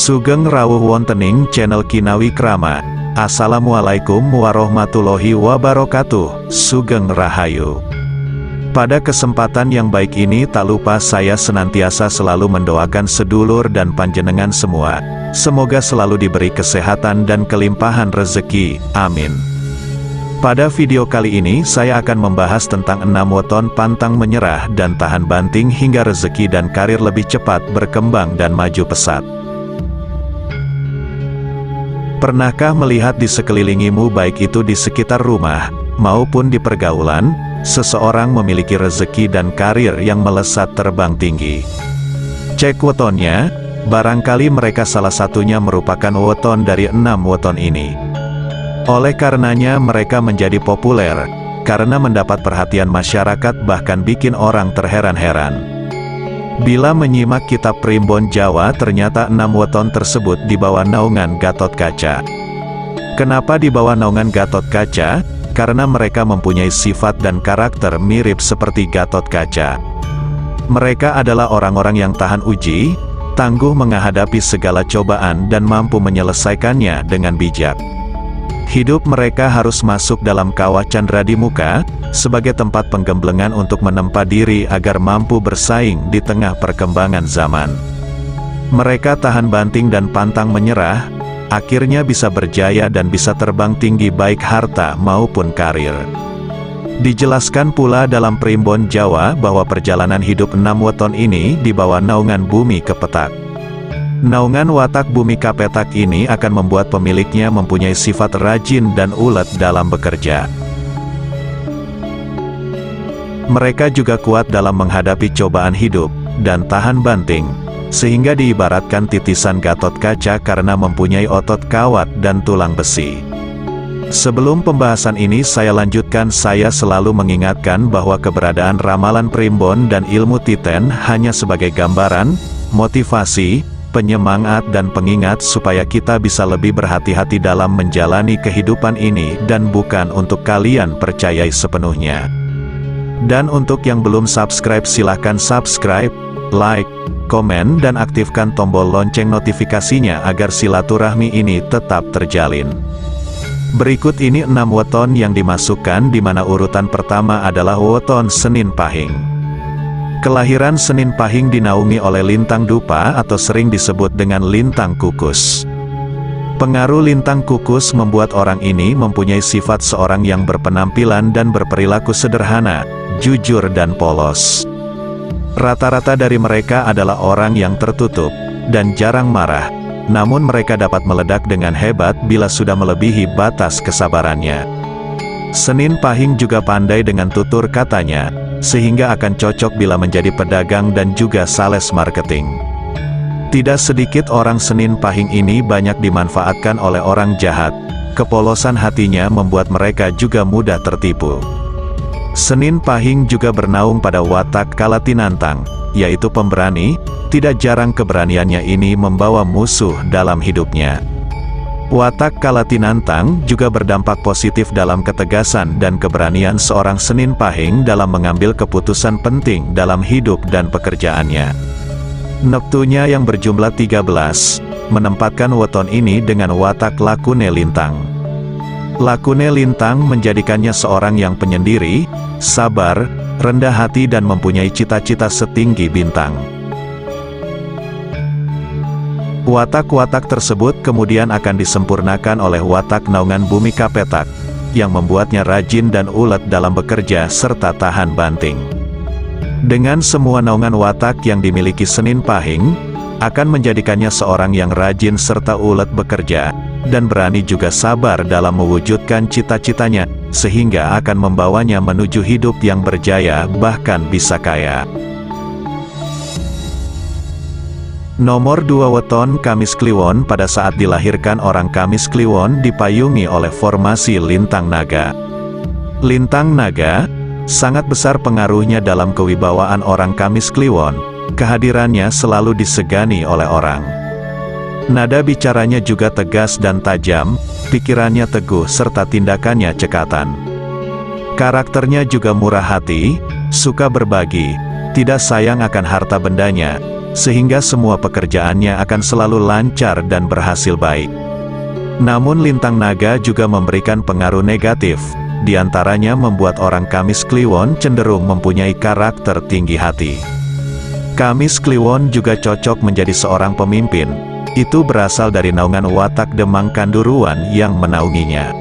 Sugeng rawuh wontening channel Kinawi Krama. Assalamualaikum warahmatullahi wabarakatuh. Sugeng Rahayu. Pada kesempatan yang baik ini tak lupa saya senantiasa selalu mendoakan sedulur dan panjenengan semua. Semoga selalu diberi kesehatan dan kelimpahan rezeki. Amin. Pada video kali ini saya akan membahas tentang 6 weton pantang menyerah dan tahan banting hingga rezeki dan karir lebih cepat berkembang dan maju pesat. Pernahkah melihat di sekelilingimu, baik itu di sekitar rumah, maupun di pergaulan, seseorang memiliki rezeki dan karir yang melesat terbang tinggi? Cek wetonnya, barangkali mereka salah satunya merupakan weton dari 6 weton ini. Oleh karenanya mereka menjadi populer, karena mendapat perhatian masyarakat bahkan bikin orang terheran-heran. Bila menyimak kitab Primbon Jawa, ternyata 6 weton tersebut di bawah naungan Gatotkaca. Kenapa di bawah naungan Gatotkaca? Karena mereka mempunyai sifat dan karakter mirip seperti Gatotkaca. Mereka adalah orang-orang yang tahan uji, tangguh menghadapi segala cobaan dan mampu menyelesaikannya dengan bijak. Hidup mereka harus masuk dalam kawah candra di muka, sebagai tempat penggemblengan untuk menempa diri agar mampu bersaing di tengah perkembangan zaman. Mereka tahan banting dan pantang menyerah, akhirnya bisa berjaya dan bisa terbang tinggi baik harta maupun karir. Dijelaskan pula dalam Primbon Jawa bahwa perjalanan hidup 6 weton ini di bawah naungan bumi kepetak. Naungan watak bumi kapetak ini akan membuat pemiliknya mempunyai sifat rajin dan ulet dalam bekerja. Mereka juga kuat dalam menghadapi cobaan hidup, dan tahan banting, sehingga diibaratkan titisan Gatotkaca karena mempunyai otot kawat dan tulang besi. Sebelum pembahasan ini saya lanjutkan, saya selalu mengingatkan bahwa keberadaan ramalan primbon dan ilmu titen hanya sebagai gambaran, motivasi, penyemangat dan pengingat supaya kita bisa lebih berhati-hati dalam menjalani kehidupan ini dan bukan untuk kalian percayai sepenuhnya. Dan untuk yang belum subscribe silahkan subscribe, like, komen dan aktifkan tombol lonceng notifikasinya agar silaturahmi ini tetap terjalin. Berikut ini 6 weton yang dimasukkan di mana urutan pertama adalah weton Senin Pahing. Kelahiran Senin Pahing dinaungi oleh lintang dupa atau sering disebut dengan lintang kukus. Pengaruh lintang kukus membuat orang ini mempunyai sifat seorang yang berpenampilan dan berperilaku sederhana, jujur dan polos. Rata-rata dari mereka adalah orang yang tertutup dan jarang marah, namun mereka dapat meledak dengan hebat bila sudah melebihi batas kesabarannya. Senin Pahing juga pandai dengan tutur katanya, sehingga akan cocok bila menjadi pedagang dan juga sales marketing. Tidak sedikit orang Senin Pahing ini banyak dimanfaatkan oleh orang jahat. Kepolosan hatinya membuat mereka juga mudah tertipu. Senin Pahing juga bernaung pada watak Kalatinantang, yaitu pemberani. Tidak jarang keberaniannya ini membawa musuh dalam hidupnya. Watak Kalatinantang juga berdampak positif dalam ketegasan dan keberanian seorang Senin Pahing dalam mengambil keputusan penting dalam hidup dan pekerjaannya. Neptunya yang berjumlah 13, menempatkan weton ini dengan watak Lakune Lintang. Lakune Lintang menjadikannya seorang yang penyendiri, sabar, rendah hati dan mempunyai cita-cita setinggi bintang. Watak-watak tersebut kemudian akan disempurnakan oleh watak naungan bumi kapetak, yang membuatnya rajin dan ulet dalam bekerja serta tahan banting. Dengan semua naungan watak yang dimiliki Senin Pahing, akan menjadikannya seorang yang rajin serta ulet bekerja, dan berani juga sabar dalam mewujudkan cita-citanya, sehingga akan membawanya menuju hidup yang berjaya bahkan bisa kaya. Nomor 2 weton Kamis Kliwon. Pada saat dilahirkan orang Kamis Kliwon dipayungi oleh formasi lintang naga. Lintang naga sangat besar pengaruhnya dalam kewibawaan orang Kamis Kliwon. Kehadirannya selalu disegani oleh orang. Nada bicaranya juga tegas dan tajam, pikirannya teguh serta tindakannya cekatan. Karakternya juga murah hati, suka berbagi, tidak sayang akan harta bendanya, sehingga semua pekerjaannya akan selalu lancar dan berhasil baik. Namun lintang naga juga memberikan pengaruh negatif, diantaranya membuat orang Kamis Kliwon cenderung mempunyai karakter tinggi hati. Kamis Kliwon juga cocok menjadi seorang pemimpin, itu berasal dari naungan watak Demang Kanduruan yang menaunginya.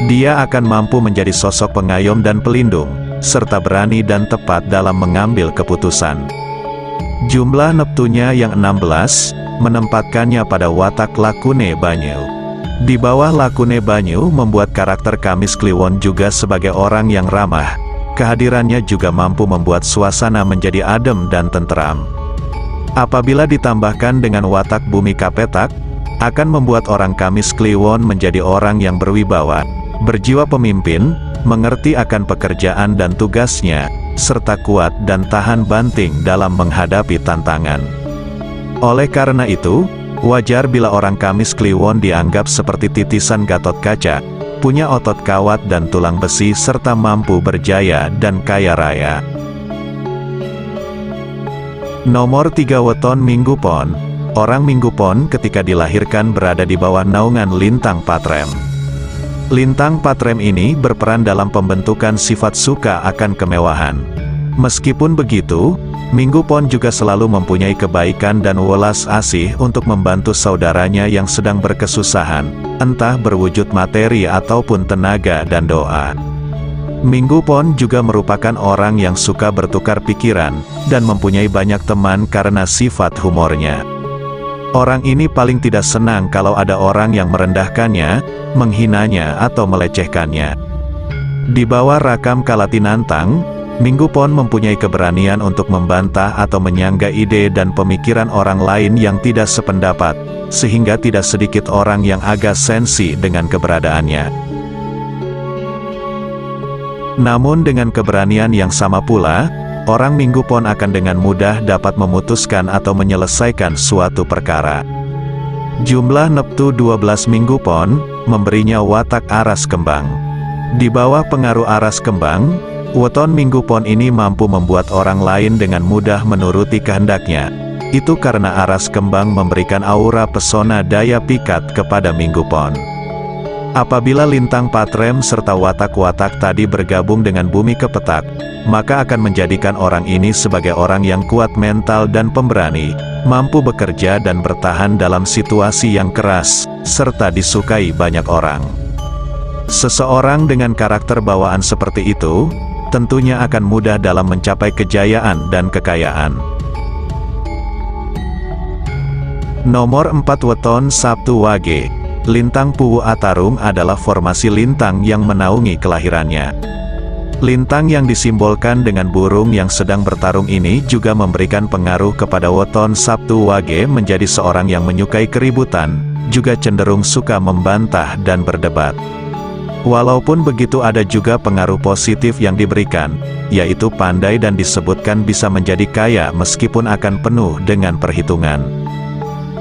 Dia akan mampu menjadi sosok pengayom dan pelindung, serta berani dan tepat dalam mengambil keputusan. Jumlah neptunya yang 16, menempatkannya pada watak Lakune Banyu. Di bawah Lakune Banyu membuat karakter Kamis Kliwon juga sebagai orang yang ramah. Kehadirannya juga mampu membuat suasana menjadi adem dan tenteram. Apabila ditambahkan dengan watak Bumi Kapetak, akan membuat orang Kamis Kliwon menjadi orang yang berwibawa, berjiwa pemimpin, mengerti akan pekerjaan dan tugasnya, serta kuat dan tahan banting dalam menghadapi tantangan. Oleh karena itu, wajar bila orang Kamis Kliwon dianggap seperti titisan Gatot Kaca, punya otot kawat dan tulang besi serta mampu berjaya dan kaya raya. Nomor 3 Weton Minggu Pon. Orang Minggu Pon ketika dilahirkan berada di bawah naungan Lintang Patrem. Lintang Patrem ini berperan dalam pembentukan sifat suka akan kemewahan. Meskipun begitu, Minggu Pon juga selalu mempunyai kebaikan dan welas asih untuk membantu saudaranya yang sedang berkesusahan, entah berwujud materi ataupun tenaga dan doa. Minggu Pon juga merupakan orang yang suka bertukar pikiran, dan mempunyai banyak teman karena sifat humornya. Orang ini paling tidak senang kalau ada orang yang merendahkannya, menghinanya atau melecehkannya. Di bawah rakam Kalatinantang, Minggu Pon mempunyai keberanian untuk membantah atau menyangga ide dan pemikiran orang lain yang tidak sependapat, sehingga tidak sedikit orang yang agak sensi dengan keberadaannya. Namun dengan keberanian yang sama pula, orang Minggu Pon akan dengan mudah dapat memutuskan atau menyelesaikan suatu perkara. Jumlah neptu 12 Minggu Pon, memberinya watak aras kembang. Di bawah pengaruh aras kembang, weton Minggu Pon ini mampu membuat orang lain dengan mudah menuruti kehendaknya. Itu karena aras kembang memberikan aura pesona daya pikat kepada Minggu Pon. Apabila Lintang Patrem serta watak-watak tadi bergabung dengan Bumi Kepetak, maka akan menjadikan orang ini sebagai orang yang kuat mental dan pemberani, mampu bekerja dan bertahan dalam situasi yang keras, serta disukai banyak orang. Seseorang dengan karakter bawaan seperti itu, tentunya akan mudah dalam mencapai kejayaan dan kekayaan. Nomor 4 Weton Sabtu Wage. Lintang Puwu Atarung adalah formasi lintang yang menaungi kelahirannya. Lintang yang disimbolkan dengan burung yang sedang bertarung ini juga memberikan pengaruh kepada weton Sabtu Wage menjadi seorang yang menyukai keributan, juga cenderung suka membantah dan berdebat. Walaupun begitu ada juga pengaruh positif yang diberikan, yaitu pandai dan disebutkan bisa menjadi kaya meskipun akan penuh dengan perhitungan.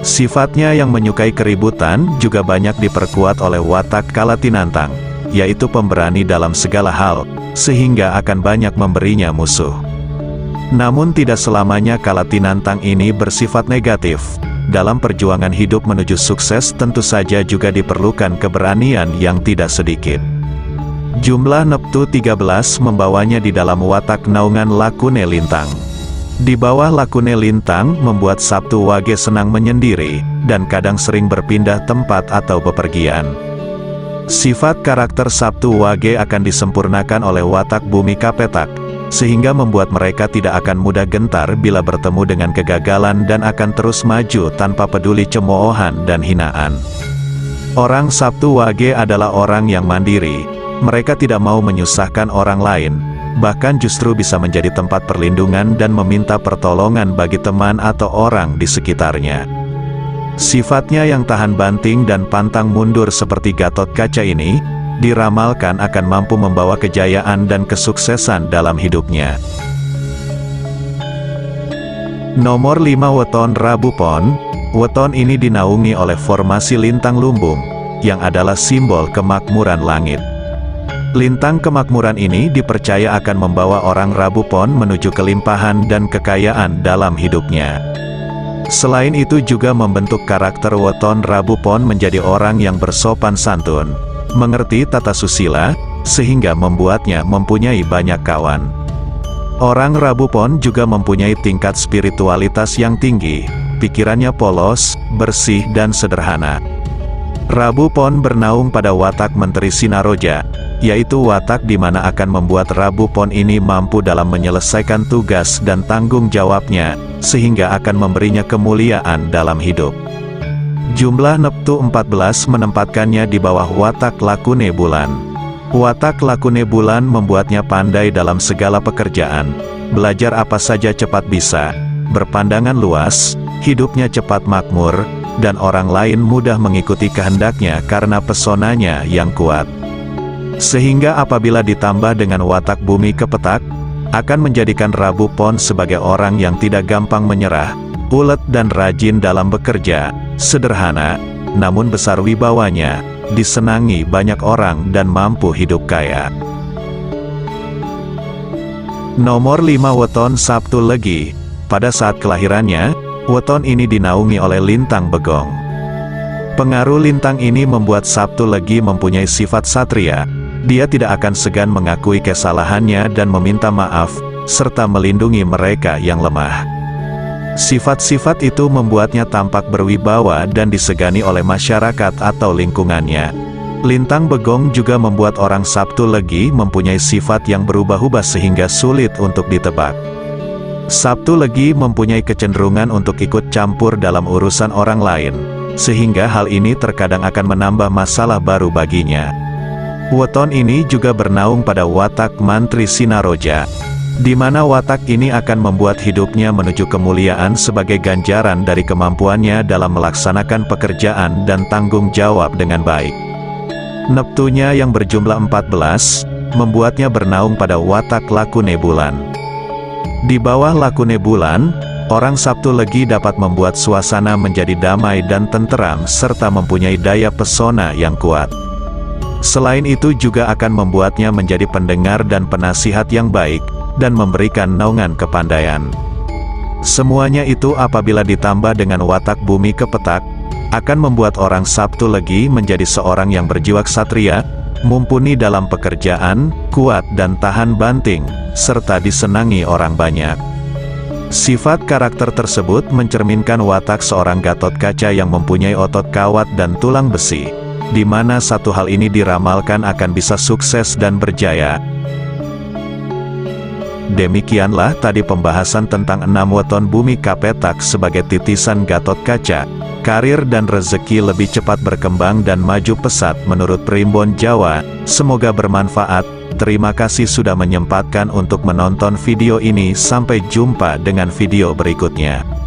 Sifatnya yang menyukai keributan juga banyak diperkuat oleh watak Kalatinantang, yaitu pemberani dalam segala hal, sehingga akan banyak memberinya musuh. Namun tidak selamanya Kalatinantang ini bersifat negatif. Dalam perjuangan hidup menuju sukses tentu saja juga diperlukan keberanian yang tidak sedikit. Jumlah neptu 13 membawanya di dalam watak naungan Lakune Lintang. Di bawah Lakune Lintang membuat Sabtu Wage senang menyendiri, dan kadang sering berpindah tempat atau bepergian. Sifat karakter Sabtu Wage akan disempurnakan oleh watak Bumi Kapetak, sehingga membuat mereka tidak akan mudah gentar bila bertemu dengan kegagalan dan akan terus maju tanpa peduli cemoohan dan hinaan. Orang Sabtu Wage adalah orang yang mandiri, mereka tidak mau menyusahkan orang lain, bahkan justru bisa menjadi tempat perlindungan dan meminta pertolongan bagi teman atau orang di sekitarnya. Sifatnya yang tahan banting dan pantang mundur seperti Gatot Kaca ini, diramalkan akan mampu membawa kejayaan dan kesuksesan dalam hidupnya. Nomor 5 Weton Rabu Pon. Weton ini dinaungi oleh formasi lintang lumbung, yang adalah simbol kemakmuran langit. Lintang kemakmuran ini dipercaya akan membawa orang Rabu Pon menuju kelimpahan dan kekayaan dalam hidupnya. Selain itu juga membentuk karakter weton Rabu Pon menjadi orang yang bersopan santun, mengerti tata susila, sehingga membuatnya mempunyai banyak kawan. Orang Rabu Pon juga mempunyai tingkat spiritualitas yang tinggi, pikirannya polos, bersih dan sederhana. Rabu Pon bernaung pada watak Menteri Sinaroja, yaitu watak di mana akan membuat Rabu Pon ini mampu dalam menyelesaikan tugas dan tanggung jawabnya, sehingga akan memberinya kemuliaan dalam hidup. Jumlah Neptu 14 menempatkannya di bawah watak Lakune Bulan. Watak Lakune Bulan membuatnya pandai dalam segala pekerjaan, belajar apa saja cepat bisa, berpandangan luas, hidupnya cepat makmur, dan orang lain mudah mengikuti kehendaknya karena pesonanya yang kuat. Sehingga apabila ditambah dengan watak Bumi Kepetak, akan menjadikan Rabu Pon sebagai orang yang tidak gampang menyerah, ulet dan rajin dalam bekerja, sederhana, namun besar wibawanya, disenangi banyak orang dan mampu hidup kaya. Nomor 5 Weton Sabtu Legi. Pada saat kelahirannya, weton ini dinaungi oleh lintang Begong. Pengaruh lintang ini membuat Sabtu Legi mempunyai sifat satria. Dia tidak akan segan mengakui kesalahannya dan meminta maaf, serta melindungi mereka yang lemah. Sifat-sifat itu membuatnya tampak berwibawa dan disegani oleh masyarakat atau lingkungannya. Lintang Begong juga membuat orang Sabtu Legi mempunyai sifat yang berubah-ubah sehingga sulit untuk ditebak. Sabtu Legi mempunyai kecenderungan untuk ikut campur dalam urusan orang lain, sehingga hal ini terkadang akan menambah masalah baru baginya. Weton ini juga bernaung pada watak Mantri Sinaroja, di mana watak ini akan membuat hidupnya menuju kemuliaan sebagai ganjaran dari kemampuannya dalam melaksanakan pekerjaan dan tanggung jawab dengan baik. Neptunya yang berjumlah 14, membuatnya bernaung pada watak Lakune Bulan. Di bawah Lakune Bulan, orang Sabtu Legi dapat membuat suasana menjadi damai dan tenteram serta mempunyai daya pesona yang kuat. Selain itu juga akan membuatnya menjadi pendengar dan penasihat yang baik, dan memberikan naungan kepandaian. Semuanya itu apabila ditambah dengan watak Bumi Kepetak, akan membuat orang Sabtu Legi menjadi seorang yang berjiwa ksatria, mumpuni dalam pekerjaan, kuat dan tahan banting, serta disenangi orang banyak. Sifat karakter tersebut mencerminkan watak seorang Gatotkaca yang mempunyai otot kawat dan tulang besi, di mana satu hal ini diramalkan akan bisa sukses dan berjaya. Demikianlah tadi pembahasan tentang 6 weton Bumi Kapetak sebagai titisan Gatotkaca. Karir dan rezeki lebih cepat berkembang dan maju pesat menurut Primbon Jawa. Semoga bermanfaat. Terima kasih sudah menyempatkan untuk menonton video ini. Sampai jumpa dengan video berikutnya.